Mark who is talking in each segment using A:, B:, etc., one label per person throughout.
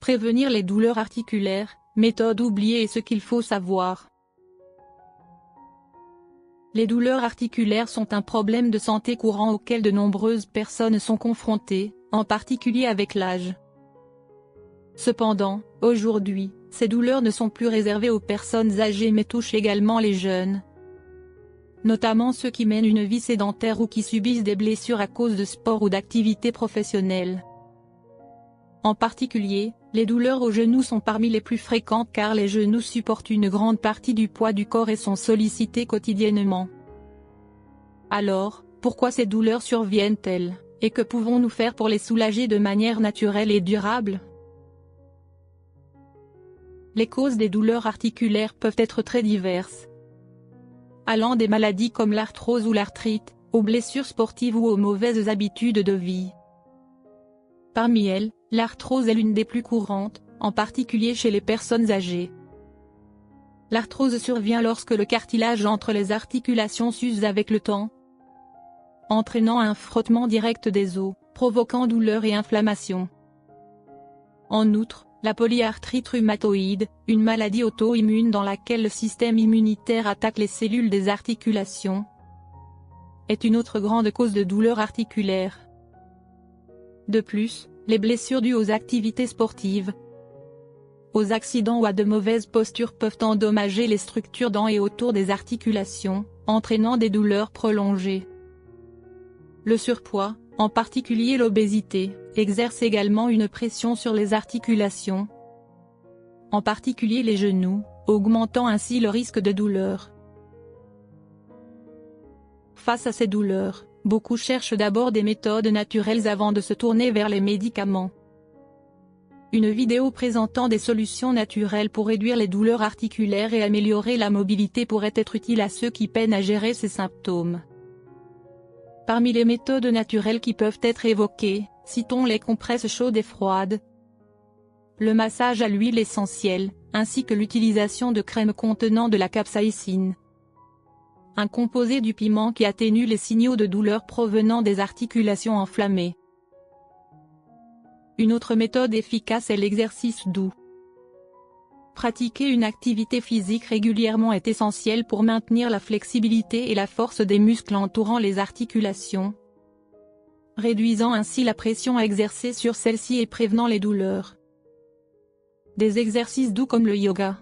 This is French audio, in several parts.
A: Prévenir les douleurs articulaires, méthode oubliée et ce qu'il faut savoir. Les douleurs articulaires sont un problème de santé courant auquel de nombreuses personnes sont confrontées, en particulier avec l'âge. Cependant, aujourd'hui, ces douleurs ne sont plus réservées aux personnes âgées mais touchent également les jeunes, notamment ceux qui mènent une vie sédentaire ou qui subissent des blessures à cause de sport ou d'activités professionnelles. En particulier, les douleurs aux genoux sont parmi les plus fréquentes car les genoux supportent une grande partie du poids du corps et sont sollicités quotidiennement. Alors, pourquoi ces douleurs surviennent-elles, et que pouvons-nous faire pour les soulager de manière naturelle et durable? Les causes des douleurs articulaires peuvent être très diverses, allant des maladies comme l'arthrose ou l'arthrite, aux blessures sportives ou aux mauvaises habitudes de vie. Parmi elles, l'arthrose est l'une des plus courantes, en particulier chez les personnes âgées. L'arthrose survient lorsque le cartilage entre les articulations s'use avec le temps, entraînant un frottement direct des os, provoquant douleur et inflammation. En outre, la polyarthrite rhumatoïde, une maladie auto-immune dans laquelle le système immunitaire attaque les cellules des articulations, est une autre grande cause de douleurs articulaires. De plus, les blessures dues aux activités sportives, aux accidents ou à de mauvaises postures peuvent endommager les structures dans et autour des articulations, entraînant des douleurs prolongées. Le surpoids, en particulier l'obésité, exerce également une pression sur les articulations, en particulier les genoux, augmentant ainsi le risque de douleur. Face à ces douleurs, beaucoup cherchent d'abord des méthodes naturelles avant de se tourner vers les médicaments. Une vidéo présentant des solutions naturelles pour réduire les douleurs articulaires et améliorer la mobilité pourrait être utile à ceux qui peinent à gérer ces symptômes. Parmi les méthodes naturelles qui peuvent être évoquées, citons les compresses chaudes et froides, le massage à l'huile essentielle, ainsi que l'utilisation de crèmes contenant de la capsaïcine, un composé du piment qui atténue les signaux de douleur provenant des articulations enflammées. Une autre méthode efficace est l'exercice doux. Pratiquer une activité physique régulièrement est essentiel pour maintenir la flexibilité et la force des muscles entourant les articulations, réduisant ainsi la pression exercée sur celles-ci et prévenant les douleurs. Des exercices doux comme le yoga,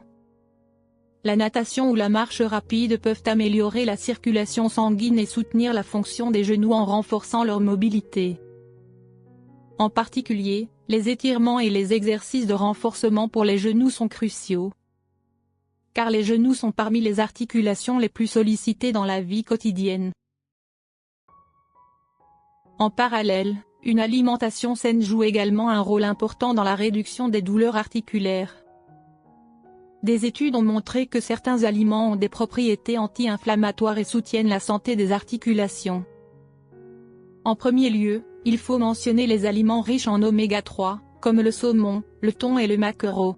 A: la natation ou la marche rapide peuvent améliorer la circulation sanguine et soutenir la fonction des genoux en renforçant leur mobilité. En particulier, les étirements et les exercices de renforcement pour les genoux sont cruciaux, car les genoux sont parmi les articulations les plus sollicitées dans la vie quotidienne. En parallèle, une alimentation saine joue également un rôle important dans la réduction des douleurs articulaires. Des études ont montré que certains aliments ont des propriétés anti-inflammatoires et soutiennent la santé des articulations. En premier lieu, il faut mentionner les aliments riches en oméga 3, comme le saumon, le thon et le maquereau.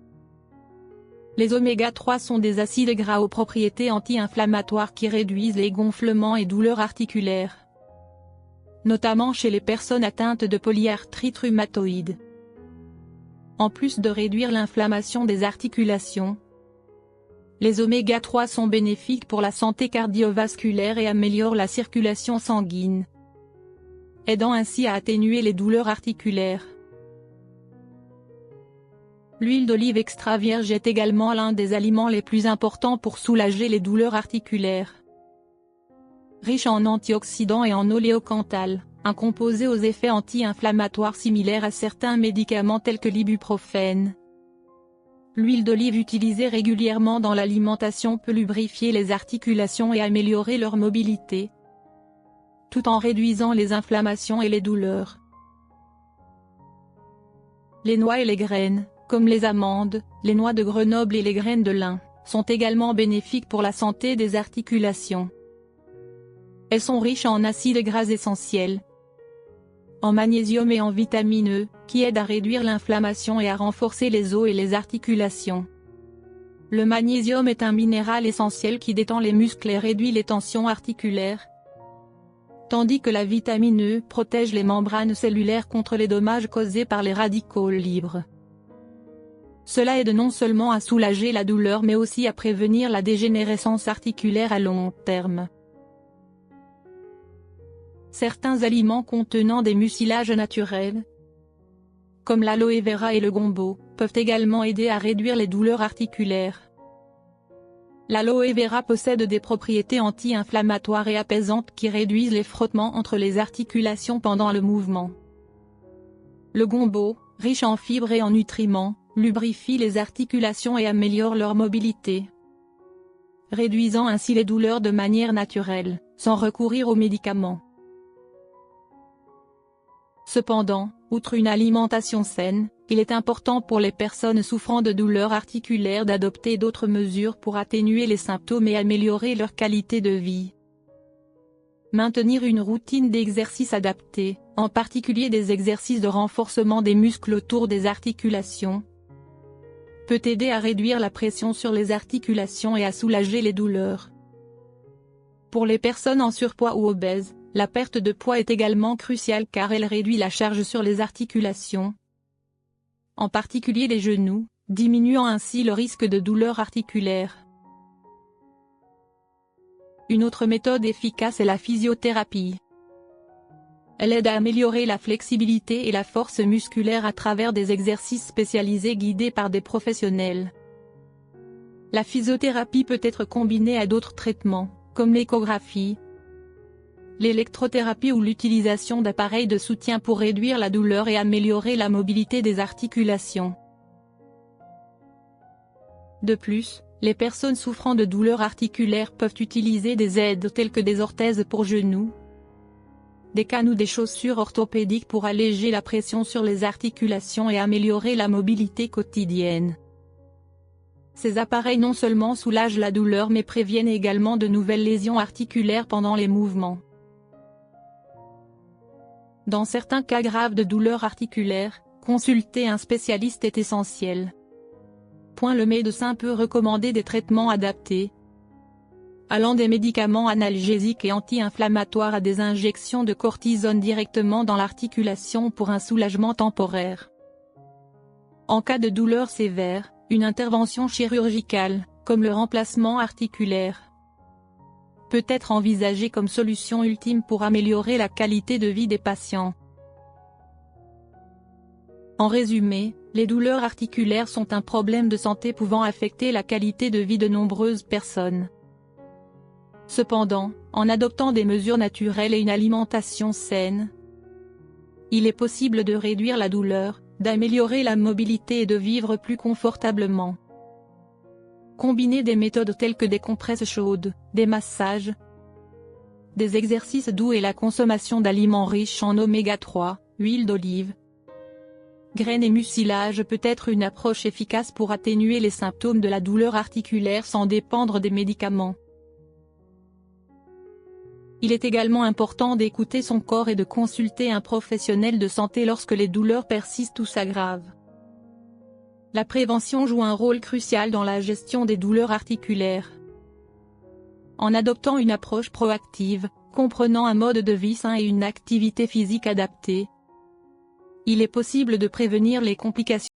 A: Les oméga 3 sont des acides gras aux propriétés anti-inflammatoires qui réduisent les gonflements et douleurs articulaires, notamment chez les personnes atteintes de polyarthrite rhumatoïde. En plus de réduire l'inflammation des articulations, les oméga 3 sont bénéfiques pour la santé cardiovasculaire et améliorent la circulation sanguine, aidant ainsi à atténuer les douleurs articulaires. L'huile d'olive extra vierge est également l'un des aliments les plus importants pour soulager les douleurs articulaires. Riche en antioxydants et en oléocanthal, un composé aux effets anti-inflammatoires similaires à certains médicaments tels que l'ibuprofène. L'huile d'olive utilisée régulièrement dans l'alimentation peut lubrifier les articulations et améliorer leur mobilité, tout en réduisant les inflammations et les douleurs. Les noix et les graines, comme les amandes, les noix de Grenoble et les graines de lin, sont également bénéfiques pour la santé des articulations. Elles sont riches en acides gras essentiels, en magnésium et en vitamine E, qui aident à réduire l'inflammation et à renforcer les os et les articulations. Le magnésium est un minéral essentiel qui détend les muscles et réduit les tensions articulaires, tandis que la vitamine E protège les membranes cellulaires contre les dommages causés par les radicaux libres. Cela aide non seulement à soulager la douleur mais aussi à prévenir la dégénérescence articulaire à long terme. Certains aliments contenant des mucilages naturels, comme l'aloe vera et le gombo, peuvent également aider à réduire les douleurs articulaires. L'aloe vera possède des propriétés anti-inflammatoires et apaisantes qui réduisent les frottements entre les articulations pendant le mouvement. Le gombo, riche en fibres et en nutriments, lubrifie les articulations et améliore leur mobilité, réduisant ainsi les douleurs de manière naturelle, sans recourir aux médicaments. Cependant, outre une alimentation saine, il est important pour les personnes souffrant de douleurs articulaires d'adopter d'autres mesures pour atténuer les symptômes et améliorer leur qualité de vie. Maintenir une routine d'exercice adaptée, en particulier des exercices de renforcement des muscles autour des articulations, peut aider à réduire la pression sur les articulations et à soulager les douleurs. Pour les personnes en surpoids ou obèses, la perte de poids est également cruciale car elle réduit la charge sur les articulations, en particulier les genoux, diminuant ainsi le risque de douleurs articulaires. Une autre méthode efficace est la physiothérapie. Elle aide à améliorer la flexibilité et la force musculaire à travers des exercices spécialisés guidés par des professionnels. La physiothérapie peut être combinée à d'autres traitements, comme l'échographie, l'électrothérapie ou l'utilisation d'appareils de soutien pour réduire la douleur et améliorer la mobilité des articulations. De plus, les personnes souffrant de douleurs articulaires peuvent utiliser des aides telles que des orthèses pour genoux, des cannes ou des chaussures orthopédiques pour alléger la pression sur les articulations et améliorer la mobilité quotidienne. Ces appareils non seulement soulagent la douleur mais préviennent également de nouvelles lésions articulaires pendant les mouvements. Dans certains cas graves de douleurs articulaires, consulter un spécialiste est essentiel. Le médecin peut recommander des traitements adaptés, allant des médicaments analgésiques et anti-inflammatoires à des injections de cortisone directement dans l'articulation pour un soulagement temporaire. En cas de douleur sévère, une intervention chirurgicale, comme le remplacement articulaire, peut être envisagée comme solution ultime pour améliorer la qualité de vie des patients. En résumé, les douleurs articulaires sont un problème de santé pouvant affecter la qualité de vie de nombreuses personnes. Cependant, en adoptant des mesures naturelles et une alimentation saine, il est possible de réduire la douleur, d'améliorer la mobilité et de vivre plus confortablement. Combiner des méthodes telles que des compresses chaudes, des massages, des exercices doux et la consommation d'aliments riches en oméga 3, huile d'olive, graines et mucilage peut être une approche efficace pour atténuer les symptômes de la douleur articulaire sans dépendre des médicaments. Il est également important d'écouter son corps et de consulter un professionnel de santé lorsque les douleurs persistent ou s'aggravent. La prévention joue un rôle crucial dans la gestion des douleurs articulaires. En adoptant une approche proactive, comprenant un mode de vie sain et une activité physique adaptée, il est possible de prévenir les complications